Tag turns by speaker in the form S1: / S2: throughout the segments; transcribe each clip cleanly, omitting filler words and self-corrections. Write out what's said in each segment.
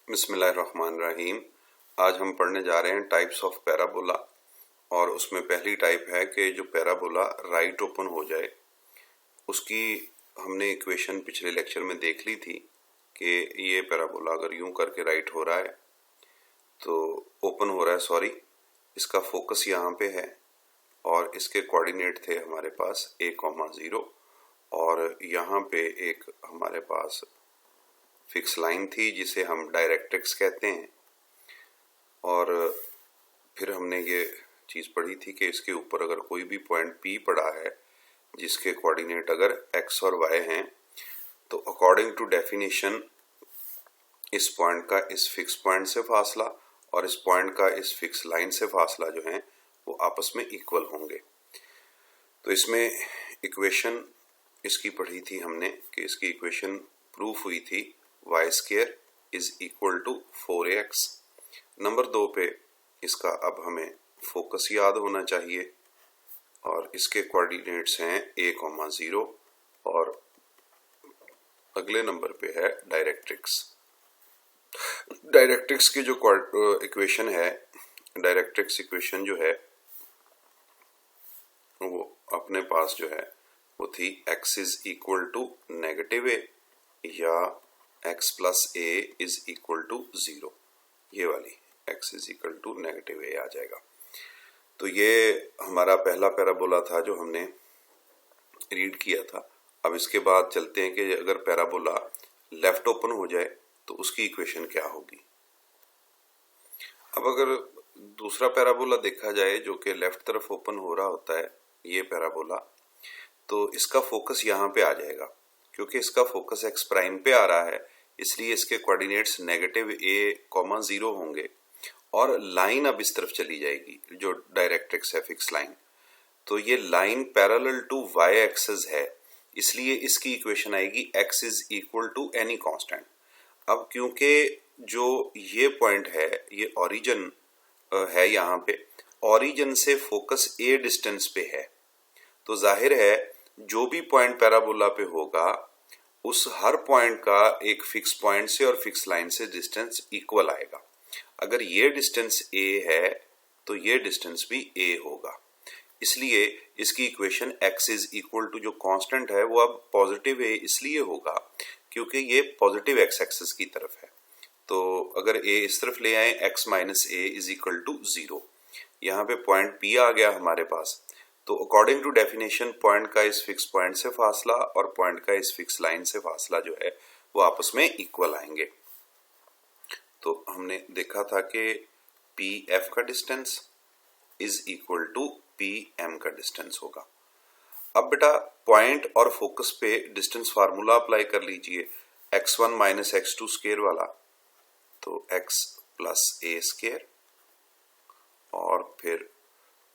S1: बिस्मिल्लाहिर्रहमानिर्रहीम। आज हम पढ़ने जा रहे हैं टाइप्स ऑफ पैराबोला और उसमें पहली टाइप है कि जो पैराबोला राइट ओपन हो जाए। उसकी हमने इक्वेशन पिछले लेक्चर में देख ली थी कि ये पैराबोला अगर यूं करके राइट हो रहा है तो ओपन हो रहा है, सॉरी, इसका फोकस यहाँ पे है और इसके कोऑर्डिनेट थे हमारे पास a,0 और यहाँ पे एक हमारे पास फिक्स लाइन थी जिसे हम डायरेक्ट्रिक्स कहते हैं। और फिर हमने ये चीज़ पढ़ी थी कि इसके ऊपर अगर कोई भी पॉइंट P पड़ा है जिसके कोऑर्डिनेट अगर x और y हैं तो अकॉर्डिंग टू डेफिनेशन इस पॉइंट का इस फिक्स पॉइंट से फासला और इस पॉइंट का इस फिक्स लाइन से फासला जो है वो आपस में इक्वल होंगे। तो इसमें इक्वेशन इसकी पढ़ी थी हमने कि इसकी इक्वेशन प्रूफ हुई थी y² is equal to 4ax। Number 2 पे इसका अब हमें फोकस याद होना चाहिए और इसके कोऑर्डिनेट्स हैं a,0 और अगले नंबर पे है डायरेक्ट्रिक्स। डायरेक्ट्रिक्स की जो इक्वेशन है, डायरेक्ट्रिक्स इक्वेशन जो है वो अपने पास जो है वो थी x is equal to -a या x plus a is equal to 0। ये वाली x is equal to -a आ जाएगा। तो ये हमारा पहला पैराबोला था जो हमने रीड किया था। अब इसके बाद चलते हैं कि अगर पैराबोला लेफ्ट ओपन हो जाए तो उसकी इक्वेशन क्या होगी। अब अगर दूसरा पैराबोला देखा जाए जो कि लेफ्ट तरफ ओपन हो रहा होता है, ये पैराबोला, तो इसका फोकस यहाँ पे आ जाएगा। क्योंकि इसका फोकस x प्राइम पे आ रहा है इसलिए इसके कोऑर्डिनेट्स -a,0 होंगे और लाइन अब इस तरफ चली जाएगी जो डायरेक्ट्रिक्स है, फिक्स लाइन। तो ये line parallel to y axis है इसलिए इसकी इक्वेशन आएगी x is equal to any constant. अब क्योंकि जो ये पॉइंट है ये ओरिजिन है, यहाँ पे ओरिजिन से फोकस a डिस्टेंस पे है, तो जाहिर है जो भी पॉइंट पैराबोला पे होगा उस हर पॉइंट का एक फिक्स पॉइंट से और फिक्स लाइन से डिस्टेंस इक्वल आएगा। अगर ये डिस्टेंस a है तो ये डिस्टेंस भी a होगा। इसलिए इसकी equation x is equal to जो कांस्टेंट है वो अब पॉजिटिव a इसलिए होगा क्योंकि ये पॉजिटिव x एक्सिस की तरफ है। तो अगर a इस तरफ ले आए x minus a is equal to 0, यहाँ पे पॉइंट P आ गया हमारे पास। तो अकॉर्डिंग टू डेफिनेशन पॉइंट का इस फिक्स पॉइंट से फासला और पॉइंट का इस फिक्स लाइन से फासला जो है वो आपस में इक्वल आएंगे। तो हमने देखा था कि PF का distance is equal to PM का डिस्टेंस होगा। अब बेटा पॉइंट और फोकस पे डिस्टेंस फार्मूला अप्लाई कर लीजिए, x1 माइनस x2 स्क्वायर वाला, तो x प्लस a स्क्वायर और फिर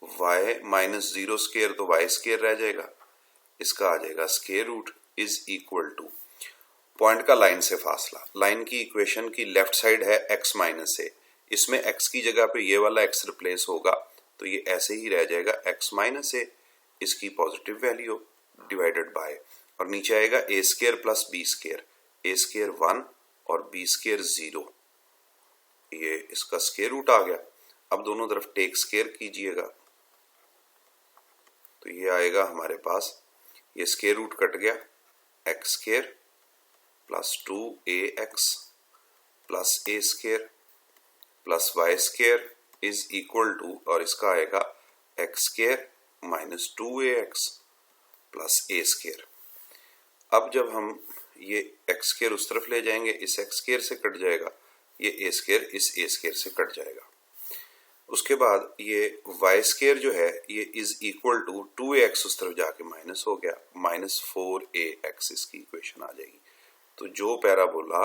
S1: y माइनस 0 स्क्वायर तो y स्क्वायर रह जाएगा, इसका आ जाएगा square root is equal to point का लाइन से फासला। लाइन की इक्वेशन की लेफ्ट साइड है x माइनस a, इसमें x की जगह पे ये वाला x रिप्लेस होगा तो ये ऐसे ही रह जाएगा x माइनस a, इसकी पॉजिटिव वैल्यू डिवाइडेड बाय, और नीचे आएगा a square plus b square, a square 1 और b स्क्वायर 0, ये इसका स्क्वायर रूट आ गया। अब दोनों तरफ टेक स्क्वायर कीजिएगा तो ये आएगा हमारे पास, ये स्क्वायर रूट कट गया, x square plus 2ax plus a square plus y square is equal to, और इसका आएगा x square minus 2ax plus a square. अब जब हम ये x स्क्वायर उस तरफ ले जाएंगे इस x स्क्वायर से कट जाएगा, ये a स्क्वायर इस a स्क्वायर से कट जाएगा। उसके बाद ये y स्क्वायर जो है ये इज इक्वल टू 2ax उस तरफ जाके माइनस हो गया, माइनस 4ax इसकी इक्वेशन आ जाएगी। तो जो पैराबोला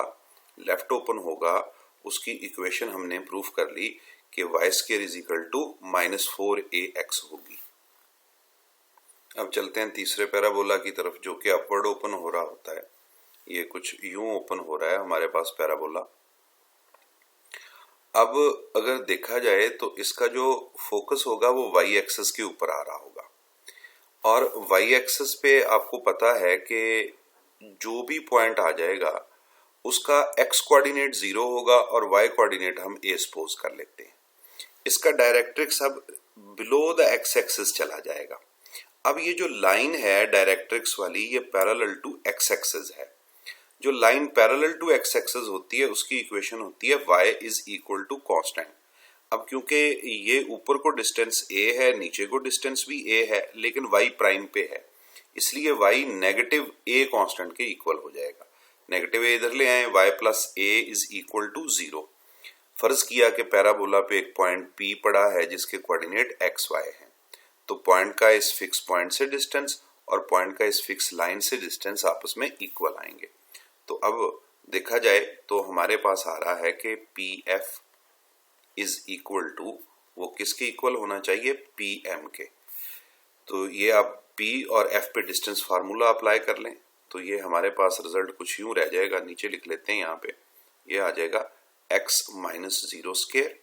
S1: लेफ्ट ओपन होगा उसकी इक्वेशन हमने प्रूफ कर ली कि y square is equal to minus 4ax होगी। अब चलते हैं तीसरे पैराबोला की तरफ जो कि अपवर्ड ओपन हो रहा होता है। ये कुछ यूं ओपन हो रहा है हमारे पास पैराबोला। अब अगर देखा जाए तो इसका जो फोकस होगा वो y एक्सिस के ऊपर आ रहा होगा और y एक्सिस पे आपको पता है कि जो भी पॉइंट आ जाएगा उसका x कोऑर्डिनेट 0 होगा और y कोऑर्डिनेट हम a सपोज कर लेते हैं। इसका डायरेक्ट्रिक्स अब बिलो द x एक्सिस चला जाएगा। अब ये जो लाइन है डायरेक्ट्रिक्स वाली, ये पैरेलल टू x एक्सिस है। जो line parallel to x axis होती है उसकी इक्वेशन होती है y is equal to constant. अब क्योंकि ये ऊपर को डिस्टेंस a है, नीचे को डिस्टेंस भी a है, लेकिन y प्राइम पे है, इसलिए y नेगेटिव a कांस्टेंट के इक्वल हो जाएगा। नेगेटिव a इधर ले आए, y plus a is equal to 0। फर्ज किया कि पैराबोला पे एक पॉइंट P पड़ा है जिसके कोऑर्डिनेट x y है, तो पॉइंट का इस फिक्स पॉइंट से डिस्टेंस और पॉइंट का इस फिक्स लाइन से डिस्टेंस आपस में इक्वल आएंगे। तो अब देखा जाए तो हमारे पास आ रहा है कि PF इज इक्वल टू, वो किसके इक्वल होना चाहिए, PM के। तो ये आप P और F पे डिस्टेंस फार्मूला अप्लाई कर लें तो ये हमारे पास रिजल्ट कुछ यूं रह जाएगा, नीचे लिख लेते हैं। यहाँ पे ये आ जाएगा x माइनस 0 स्क्वायर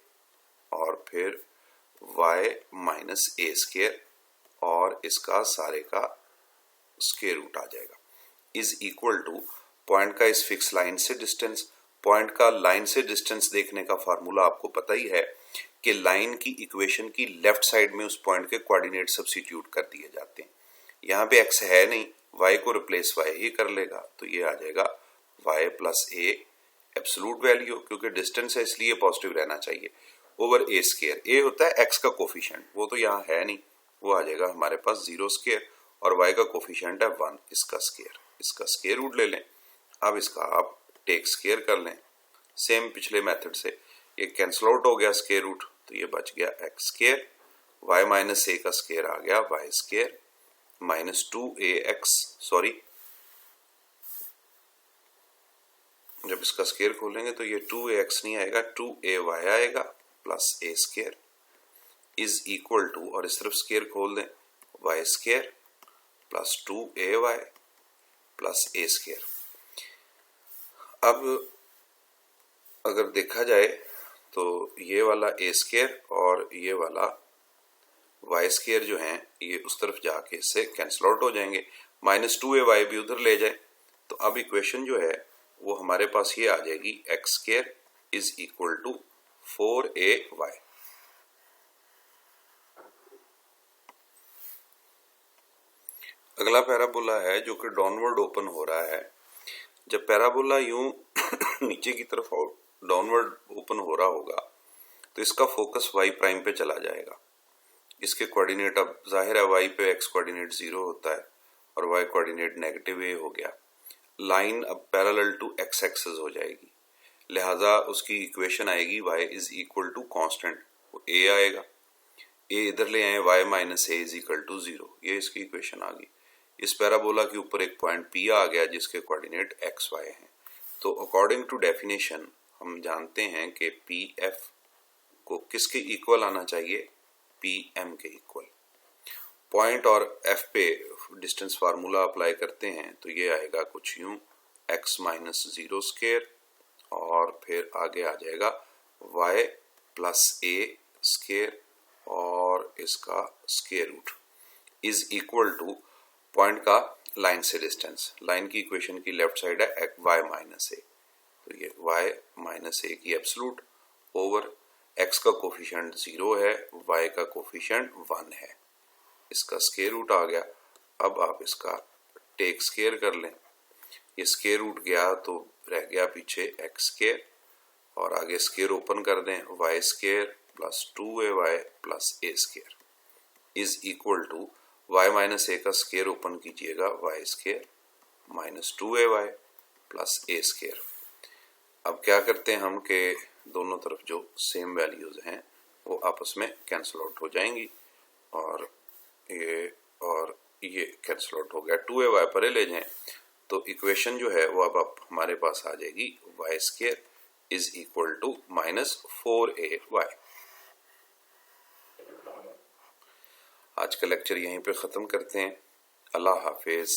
S1: और फिर y माइनस a स्क्वायर और इसका सारे का स्क्वायर रूट आ जाएगा, इज इक्वल टू पॉइंट का इस फिक्स लाइन से डिस्टेंस। पॉइंट का लाइन से डिस्टेंस देखने का फार्मूला आपको पता ही है कि लाइन की इक्वेशन की लेफ्ट साइड में उस पॉइंट के कोऑर्डिनेट सब्स्टिट्यूट कर दिए जाते हैं। यहाँ पे x है नहीं, y को रिप्लेस y ही कर लेगा, तो ये आ जाएगा y plus a absolute value, क्योंकि डिस्टेंस है इसलिए पॉजिटिव रहना चाहिए, ओवर a स्क्वायर। a होता है x का कोफिशिएंट, वो तो यहाँ है नहीं, वो आ जाएगा हमारे पास 0 स्क्वायर और y का कोफिशिएंट है 1, इसका स्क्वायर। इसका स्क्वायर रूट ले लें। अब इसका आप टेक स्क्वायर कर लें सेम पिछले मेथड से, ये कैंसिल आउट हो गया स्क्वायर रूट, तो ये बच गया x square, y minus a का स्क्वायर आ गया y square minus 2ax, sorry जब इसका स्क्वायर खोलेंगे तो ये 2ax नहीं आएगा, 2ay आएगा plus a square is equal to, और इस तरफ स्क्वायर खोल दें, y square plus 2ay plus a square. अब अगर देखा जाए तो ये वाला a स्क्वायर और ये वाला y स्क्वायर जो हैं ये उस तरफ जाके इससे कैंसिल आउट हो जाएंगे, माइनस 2ay भी उधर ले जाए, तो अब इक्वेशन जो है वो हमारे पास ये आ जाएगी x square is equal to 4ay। अगला पैराबोला है जो कि डाउनवर्ड ओपन हो रहा है। जब पैराबोला यूं नीचे की तरफ डाउनवर्ड ओपन हो रहा होगा तो इसका फोकस y प्राइम पे चला जाएगा। इसके कोऑर्डिनेट, अब जाहिर है y पे x कोऑर्डिनेट 0 होता है और y कोऑर्डिनेट नेगेटिव a हो गया। लाइन अब पैरेलल टू x एक्सिस हो जाएगी, लिहाजा उसकी इक्वेशन आएगी y is equal to constant, a आएगा, a इधर ले आए, y minus a is equal to 0, ये इसकी इक्वेशन आ गई। इस पैराबोला के ऊपर एक पॉइंट P आ गया जिसके कोऑर्डिनेट x y हैं। तो अकॉर्डिंग टू डेफिनेशन हम जानते हैं कि PF को किसके इक्वल आना चाहिए, PM के इक्वल। पॉइंट और F पे डिस्टेंस फार्मूला अप्लाई करते हैं तो ये आएगा कुछ यूं, x माइनस 0 स्क्वायर और फिर आगे आ जाएगा y प्लस a स्क्वायर और इसका square root is equal to point का लाइन से डिस्टेंस। लाइन की इक्वेशन की लेफ्ट साइड है y माइनस a, तो ये y माइनस a की एब्सोल्यूट ओवर x का कोफिशिएंट 0 है, y का कोफिशिएंट 1 है, इसका स्क्वायर रूट आ गया। अब आप इसका टेक स्क्वायर कर लें, ये स्क्वायर रूट गया तो रह गया पीछे x स्क्वायर और आगे स्क्वायर ओपन कर दें, y square plus 2ay plus a square is equal to y minus a का स्क्वायर ओपन कीजिएगा, y square minus 2ay plus a square. अब क्या करते हैं हम कि दोनों तरफ जो सेम वैल्यूज हैं वो आपस में कैंसिल आउट हो जाएंगी और ये कैंसिल आउट हो गया, 2ay परे ले जाएं तो इक्वेशन जो है वो अब हमारे पास आ जाएगी y square is equal to minus 4ay। आज का लेक्चर यहीं पे ख़त्म करते हैं। अल्लाह हाफिज़।